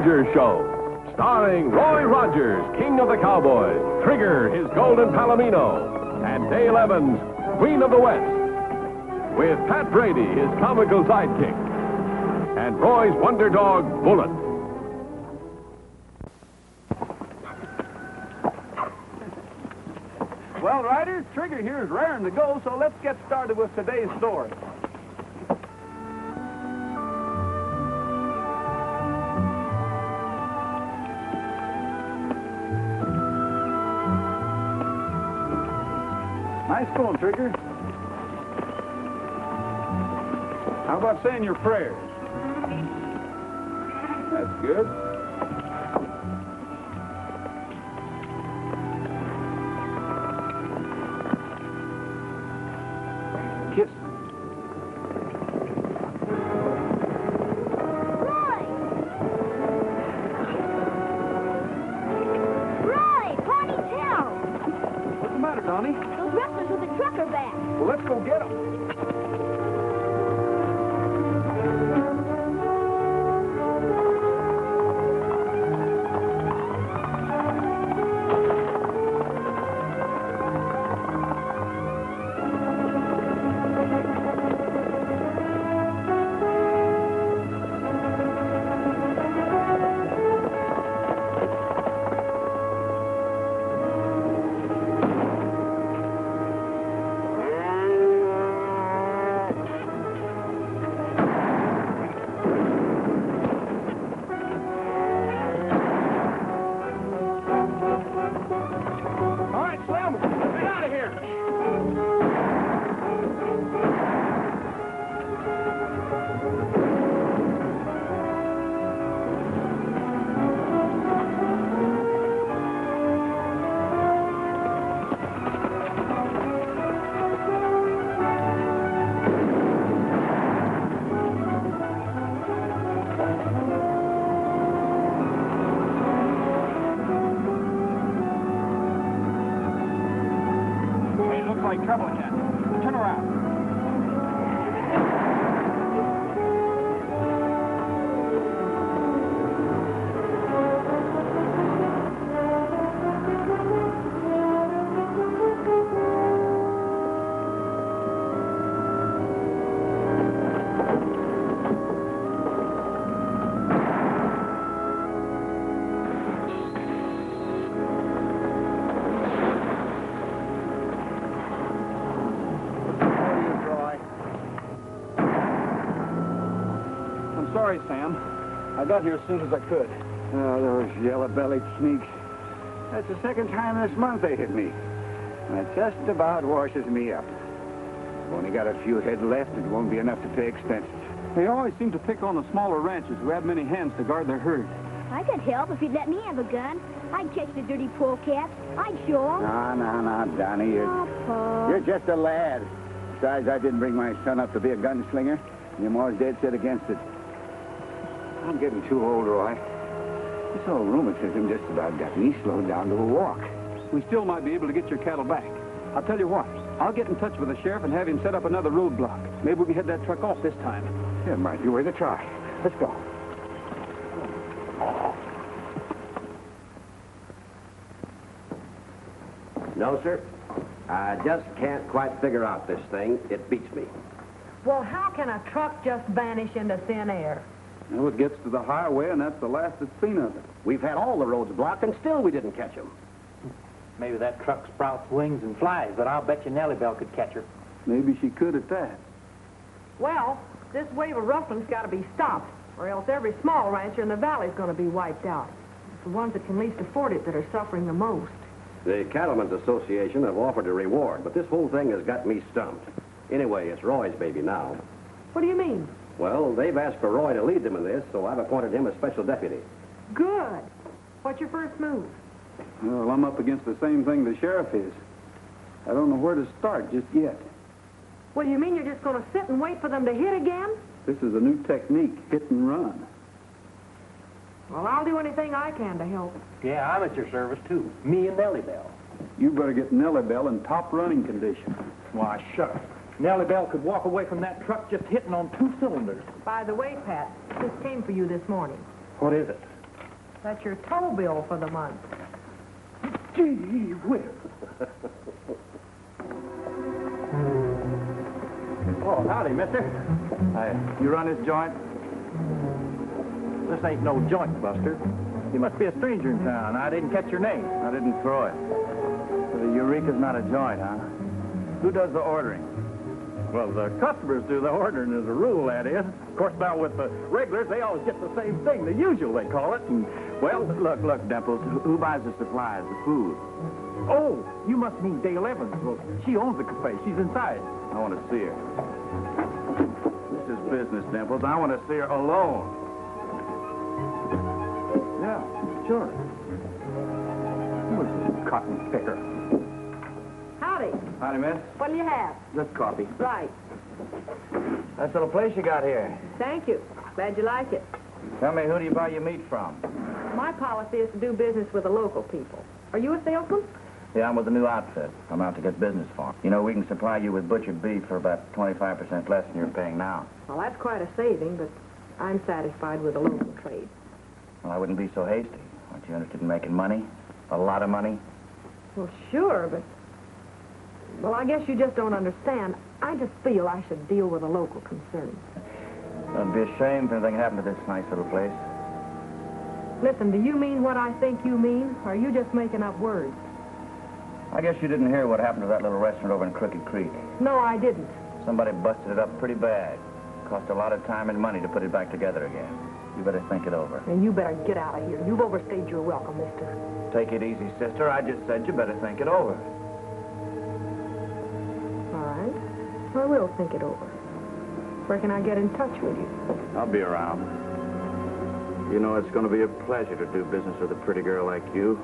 Rogers Show, starring Roy Rogers, King of the Cowboys, Trigger, his golden Palomino, and Dale Evans, Queen of the West, with Pat Brady, his comical sidekick, and Roy's wonder dog, Bullet. Well, riders, Trigger here is raring to go, so let's get started with today's story. Nice going, Trigger. How about saying your prayers? That's good. Kiss. Roy, ponytail. What's the matter, Donnie? Those rustlers with the trucker back. Well, let's go get them. Like trouble again. Turn around. Sorry, Sam. I got here as soon as I could. Oh, those yellow-bellied sneaks. That's the second time this month they hit me. And it just about washes me up. Only got a few head left, and it won't be enough to pay expenses. They always seem to pick on the smaller ranchers who have many hands to guard their herd. I could help if you'd let me have a gun. I'd catch the dirty polecats. I'd show them. No, Donnie. Papa. You're just a lad. Besides, I didn't bring my son up to be a gunslinger. Your mom's dead set against it. I'm getting too old, Roy. This old rheumatism just about got me slowed down to a walk. We still might be able to get your cattle back. I'll tell you what. I'll get in touch with the sheriff and have him set up another roadblock. Maybe we can head that truck off this time. It might be worth a try. Let's go. No, sir. I just can't quite figure out this thing. It beats me. Well, how can a truck just vanish into thin air? Well, it gets to the highway, and that's the last that's seen of it. We've had all the roads blocked, and still we didn't catch him. Maybe that truck sprouts wings and flies, but I'll bet you Nellybelle could catch her. Maybe she could at that. Well, this wave of rustling's got to be stopped, or else every small rancher in the valley's going to be wiped out. It's the ones that can least afford it that are suffering the most. The Cattlemen's Association have offered a reward, but this whole thing has got me stumped. Anyway, it's Roy's baby now. What do you mean? Well, they've asked for Roy to lead them in this, so I've appointed him as special deputy. Good. What's your first move? Well, I'm up against the same thing the sheriff is. I don't know where to start just yet. Well, you mean you're just going to sit and wait for them to hit again? This is a new technique, hit and run. Well, I'll do anything I can to help. Yeah, I'm at your service, too. Me and Nellybelle. You better get Nellybelle in top running condition. Why, sure. Nellybelle could walk away from that truck just hitting on 2 cylinders. By the way, Pat, this came for you this morning. What is it? That's your tow bill for the month. Gee whiz. Oh, howdy, mister. You run this joint? This ain't no joint, Buster. You must be a stranger in town. I didn't catch your name. I didn't throw it. So the Eureka's not a joint, huh? Who does the ordering? Well, the customers do the ordering as a rule, that is. Of course, now with the regulars, they always get the same thing, the usual, they call it. And, well, Look, Dimples, who buys the supplies, the food? oh, you must mean Dale Evans. Well, she owns the cafe. She's inside. I want to see her. This is business, Dimples. I want to see her alone. Yeah, sure. Who's this cotton picker? Howdy. Howdy, miss. What'll you have? Just coffee. Right. Nice little place you got here. Thank you. Glad you like it. Tell me, who do you buy your meat from? My policy is to do business with the local people. Are you a salesman? Yeah, I'm with a new outfit. I'm out to get business for 'em. You know, we can supply you with butcher beef for about 25% less than you're paying now. Well, that's quite a saving, but I'm satisfied with the local trade. Well, I wouldn't be so hasty. Aren't you interested in making money? A lot of money? Well, sure, but... Well, I guess you just don't understand. I just feel I should deal with a local concern. It'd be a shame if anything happened to this nice little place. Listen, do you mean what I think you mean, or are you just making up words? I guess you didn't hear what happened to that little restaurant over in Crooked Creek. No, I didn't. Somebody busted it up pretty bad. Cost a lot of time and money to put it back together again. You better think it over. And you better get out of here. You've overstayed your welcome, mister. Take it easy, sister. I just said you better think it over. All right. I will think it over. Where can I get in touch with you? I'll be around. You know, it's going to be a pleasure to do business with a pretty girl like you.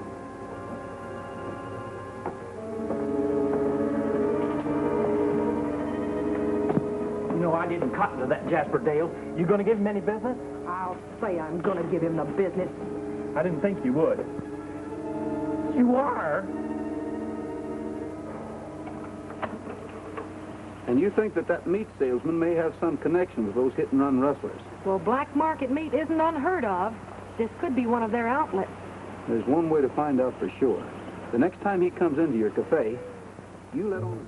You know, I didn't cotton to that Jasper Dale. You going to give him any business? I'll say I'm going to give him the business. I didn't think you would. You are? And you think that meat salesman may have some connection with those hit-and-run rustlers? Well, black market meat isn't unheard of. This could be one of their outlets. There's one way to find out for sure. The next time he comes into your cafe, you let on...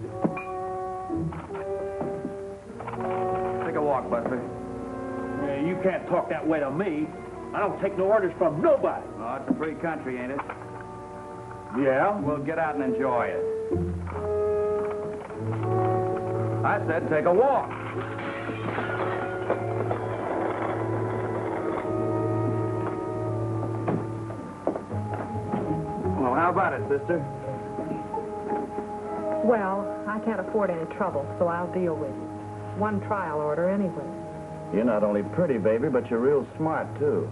Take a walk, Buster. Yeah, you can't talk that way to me. I don't take no orders from nobody. Oh, it's a free country, ain't it? Yeah? Well, get out and enjoy it. I said take a walk. Well, how about it, sister? Well, I can't afford any trouble, so I'll deal with you. One trial order anyway. You're not only pretty, baby, but you're real smart, too.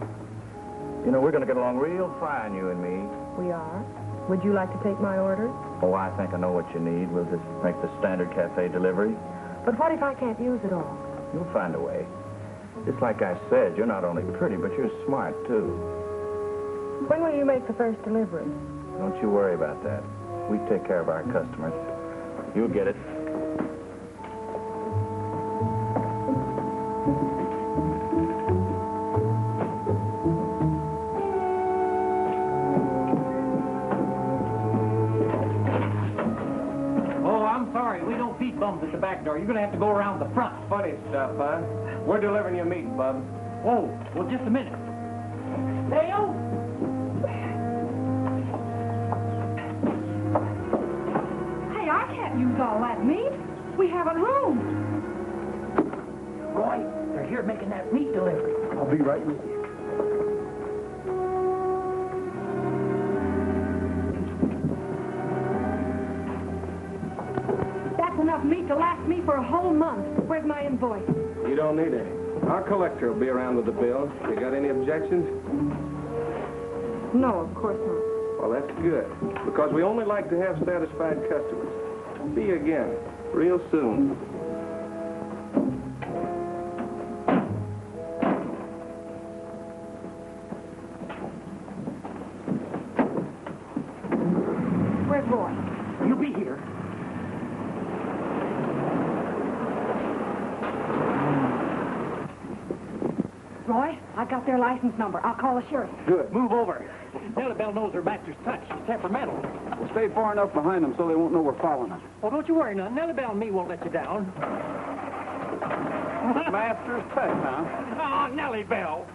You know, we're going to get along real fine, you and me. We are. Would you like to take my order? Oh, I think I know what you need. We'll just make the standard cafe delivery. But what if I can't use it all? You'll find a way. Just like I said, you're not only pretty, but you're smart, too. When will you make the first delivery? Don't you worry about that. We take care of our customers. You'll get it. Bums at the back door. You're going to have to go around the front. Funny stuff, huh? We're delivering your meat, bub. Oh, well, just a minute. Dale? Hey, I can't use all that meat. We haven't room. Roy, they're here making that meat delivery. I'll be right with you. Enough meat to last me for a whole month. Where's my invoice? You don't need it. Our collector will be around with the bill. You got any objections? No, of course not. Well, that's good, because we only like to have satisfied customers. See you again, real soon. Where's Roy? You'll be here. Roy, I've I've got their license number. I'll call the sheriff. Good. Move over. Nellybelle knows her master's touch. She's temperamental. We'll stay far enough behind them so they won't know we're following them. Well, don't you worry none. Nellybelle and me won't let you down. Master's pet, huh? Oh, Nellybelle.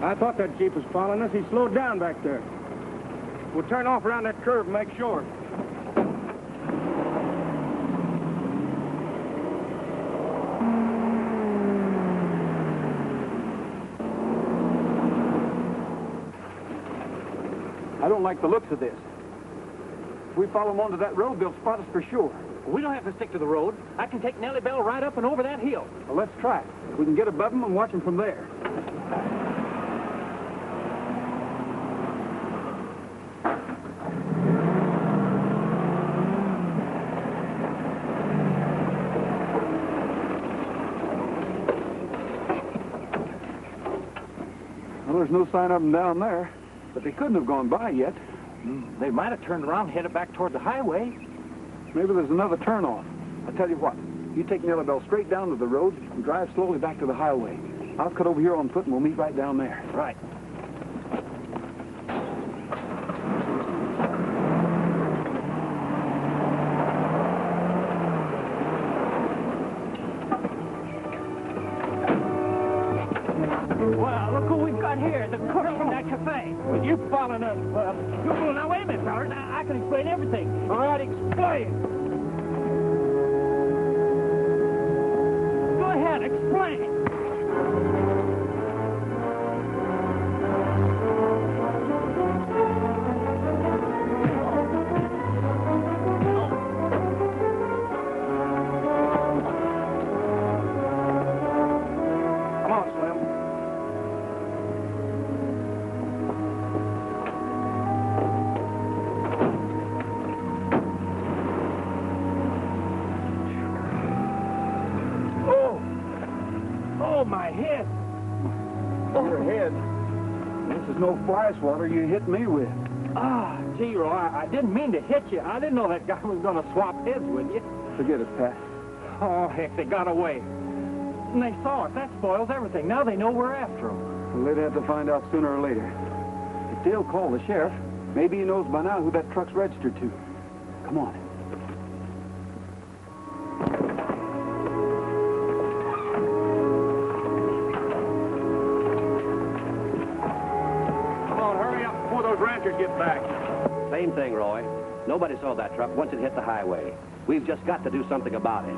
I thought that Jeep was following us. He slowed down back there. We'll turn off around that curve and make sure. I don't like the looks of this. If we follow them onto that road, they'll spot us for sure. We don't have to stick to the road. I can take Nellybelle right up and over that hill. Well, let's try it. We can get above them and watch them from there. Well, there's no sign of them down there, but they couldn't have gone by yet. They might have turned around and headed back toward the highway. Maybe there's another turnoff. I tell you what, you take Nellybelle straight down to the road and drive slowly back to the highway. I'll cut over here on foot and we'll meet right down there. Right. Well, look who we've got here, the cook from that cafe. Well, you following us, now, wait a minute, fellas. I can explain everything. All right, explain. Go ahead, explain. Come on, Slim. Oh, my head. Your head. This is no fly swatter you hit me with. Ah, gee, Roy, I didn't mean to hit you. I didn't know that guy was going to swap heads with you. Forget it, Pat. Oh, heck, they got away. And they saw us. That spoils everything. Now they know we're after them. Well, they'd have to find out sooner or later. If Dale called the sheriff, maybe he knows by now who that truck's registered to. Come on. Come on, hurry up before those ranchers get back. Same thing, Roy. Nobody saw that truck once it hit the highway. We've just got to do something about it.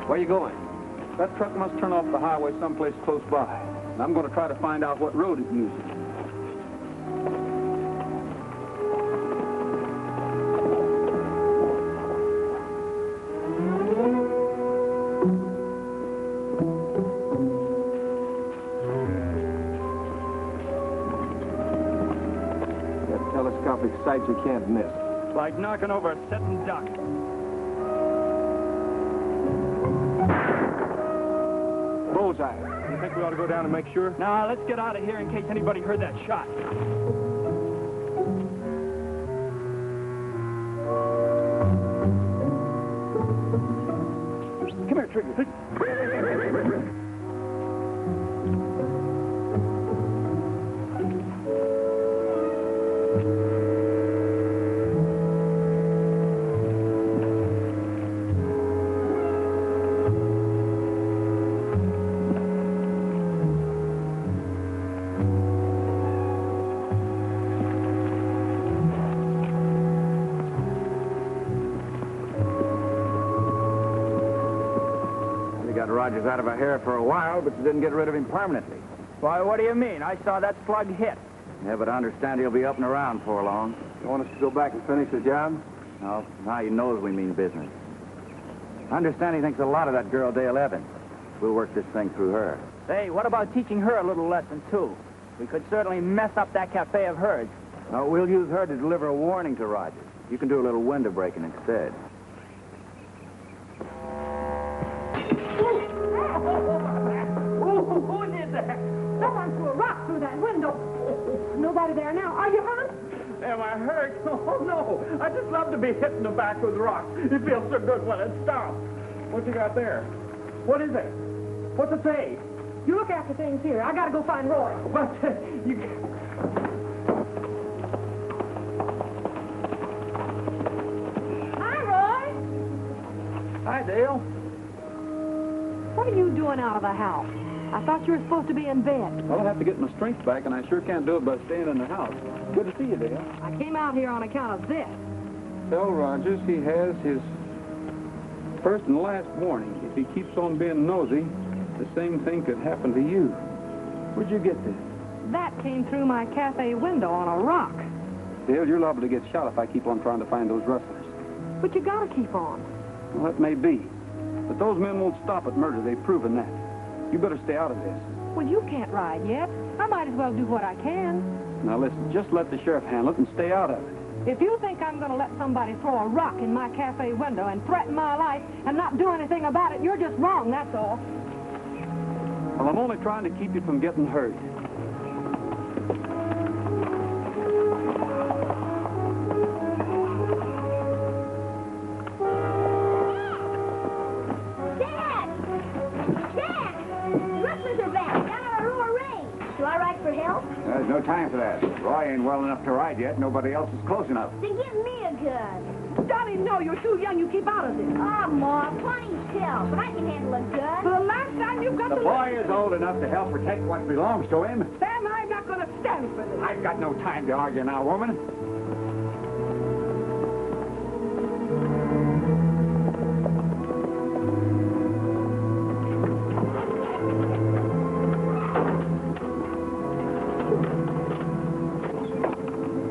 Where are you going? That truck must turn off the highway someplace close by. And I'm going to try to find out what road it uses. That telescopic sight you can't miss. Like knocking over a sitting duck. Bullseye. You think we ought to go down and make sure? Now, let's get out of here in case anybody heard that shot. Come here, Trigger. Got Rogers out of her hair for a while, but you didn't get rid of him permanently. Why, what do you mean? I saw that slug hit. Yeah, but I understand he'll be up and around for long. You want us to go back and finish the job? No, now he knows we mean business. I understand he thinks a lot of that girl, Dale Evans. We'll work this thing through her. Hey, what about teaching her a little lesson, too? We could certainly mess up that cafe of hers. No, we'll use her to deliver a warning to Rogers. You can do a little window breaking instead. Who did that? Someone threw a rock through that window. Nobody there now. Are you hurt? Am I hurt? Oh, no. I just love to be hit in the back with rocks. It feels so good when it stops. What you got there? What is it? What's it say? You look after things here. I gotta go find Roy. But, you... Hi, Roy. Hi, Dale. What are you doing out of the house? I thought you were supposed to be in bed. Well, I'll have to get my strength back, and I sure can't do it by staying in the house. Good to see you, Dale. I came out here on account of this. Tell Rogers he has his first and last warning. If he keeps on being nosy, the same thing could happen to you. Where'd you get this? That came through my cafe window on a rock. Dale, you're liable to get shot if I keep on trying to find those rustlers. But you gotta keep on. Well, that may be. But those men won't stop at murder. They've proven that. You better stay out of this. Well, you can't ride yet. I might as well do what I can. Now, listen, just let the sheriff handle it and stay out of it. If you think I'm going to let somebody throw a rock in my cafe window and threaten my life and not do anything about it, you're just wrong, that's all. Well, I'm only trying to keep you from getting hurt. Dad! Dad! The Rustlers are back, down on Aurora Range. Do I ride for help? There's no time for that. Roy ain't well enough to ride yet. Nobody else is close enough. Then give me a gun. Johnny, no, you're too young. You keep out of this. Oh, Ma, plenty self, but I can handle a gun. For the last time, you've got The to... boy is old enough to help protect what belongs to him. Sam, I'm not going to stand for this. I've got no time to argue now, woman.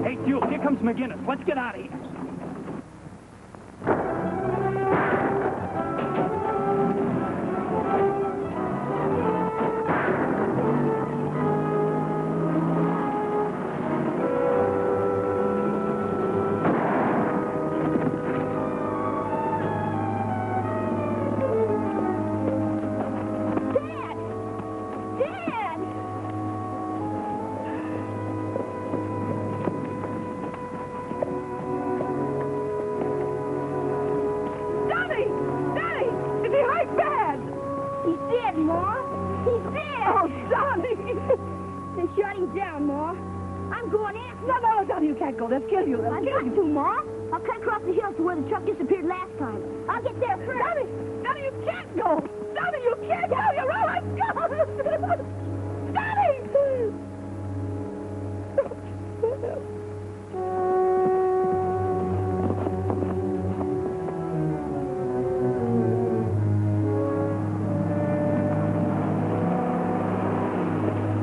Hey, Jewel, here comes McGinnis. Let's get out of here. Dad! Dad! Johnny! Johnny! Is he hurt bad? He's dead, Ma. He's dead. Oh, Johnny! Then shut him down, Ma. I'm going after No, no, Johnny, you can't go. They'll kill you. They'll I kill got you. to, Ma. I'll cut across the hills to where the truck disappeared last time. I'll get there first. Johnny! Johnny, you can't go! Johnny, you can't go! You're all I've got! Johnny!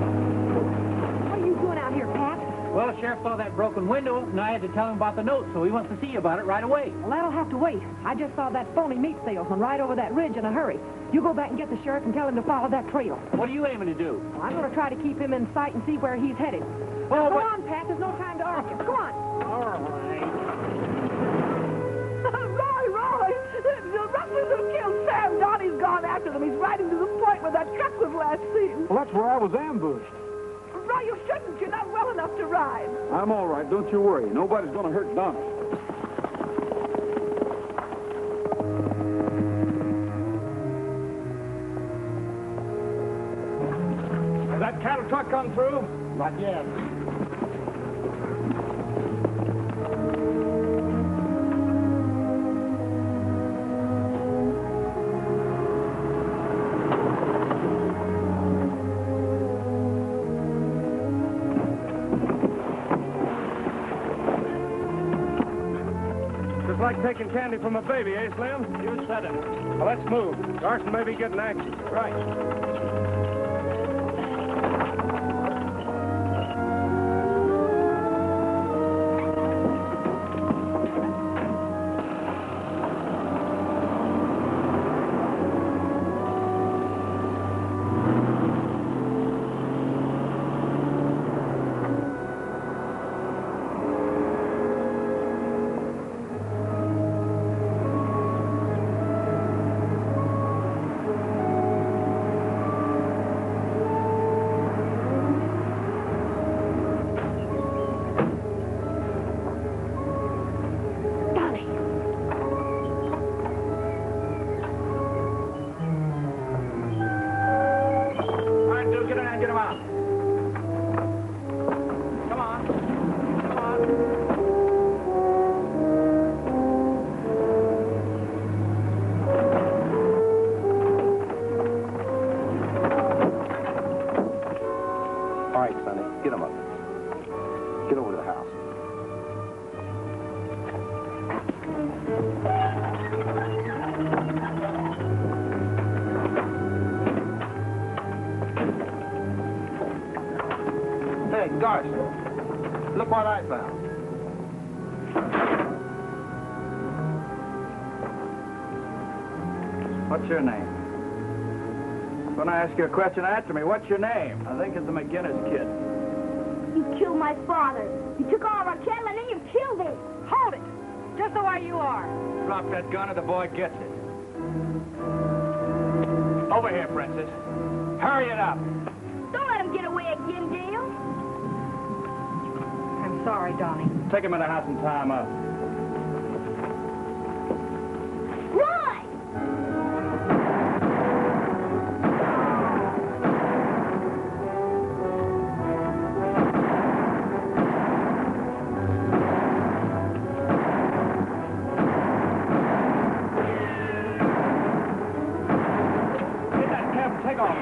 What are you doing out here, Pat? Well, the sheriff saw that broken window, and I had to tell him about the note, so he wants to see you about it right away. Well, that'll have to wait. I just saw that phony meat salesman ride over that ridge in a hurry. You go back and get the sheriff and tell him to follow that trail. What are you aiming to do? Well, I'm going to try to keep him in sight and see where he's headed. Well, Come but- on, Pat. There's no time to argue. Come on. All right. Roy! The rustlers have killed Sam. Johnny's gone after them. He's riding to the point where that truck was last seen. Well, that's where I was ambushed. Roy, you shouldn't. You're not well enough to ride. I'm all right. Don't you worry. Nobody's going to hurt Donna. Has that cattle truck come through? Not yet. Just like taking candy from a baby, eh, Slim? You said it. Well, let's move. Garson may be getting anxious. Right. Look what I found. What's your name? When I ask you a question, answer me. What's your name? I think it's the McGinnis kid. You killed my father. You took all of our cattle and then you killed him. Hold it! Just the way you are. Drop that gun or the boy gets it. Over here, Princess. Hurry it up. Don't let him get away again, Dale. I'm sorry, Donnie. Take him in the house and tie him up. Roy! Take off.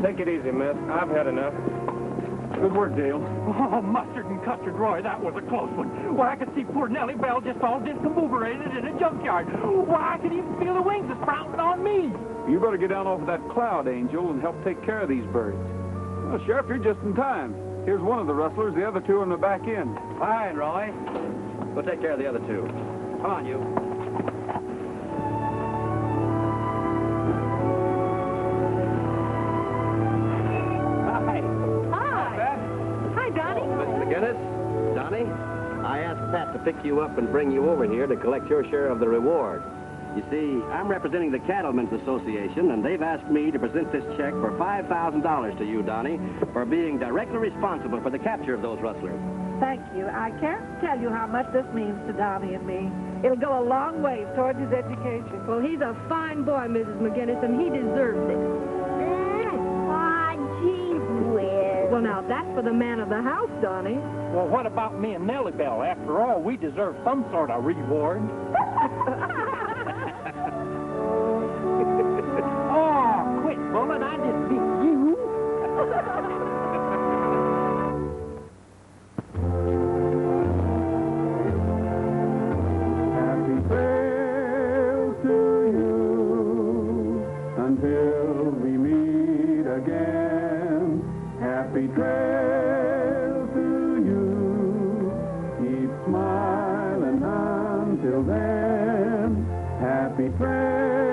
Take it easy, miss. I've had enough. Good work, Dale. Oh, mustard and custard, Roy, that was a close one. Why, I could see poor Nellybelle just all discombobulated in a junkyard. Why, I could even feel the wings sprouting on me. You better get down off of that cloud, Angel, and help take care of these birds. Well, Sheriff, you're just in time. Here's one of the rustlers, the other two on the back end. Fine, Roy. We'll take care of the other two. Come on, you. Donnie, I asked Pat to pick you up and bring you over here to collect your share of the reward. You see, I'm representing the Cattlemen's Association, and they've asked me to present this check for $5,000 to you, Donnie, for being directly responsible for the capture of those rustlers. Thank you. I can't tell you how much this means to Donnie and me. It'll go a long way towards his education. Well, he's a fine boy, Mrs. McGinnis, and he deserves it. Aw, gee whiz. Well, now, that's for the man of the house, Donnie. Well, what about me and Nellybelle? After all, we deserve some sort of reward. Oh, quit, woman. I didn't beat you. Happy trails to you until we meet again. Happy trails to you. Keep smiling until then. Happy trails.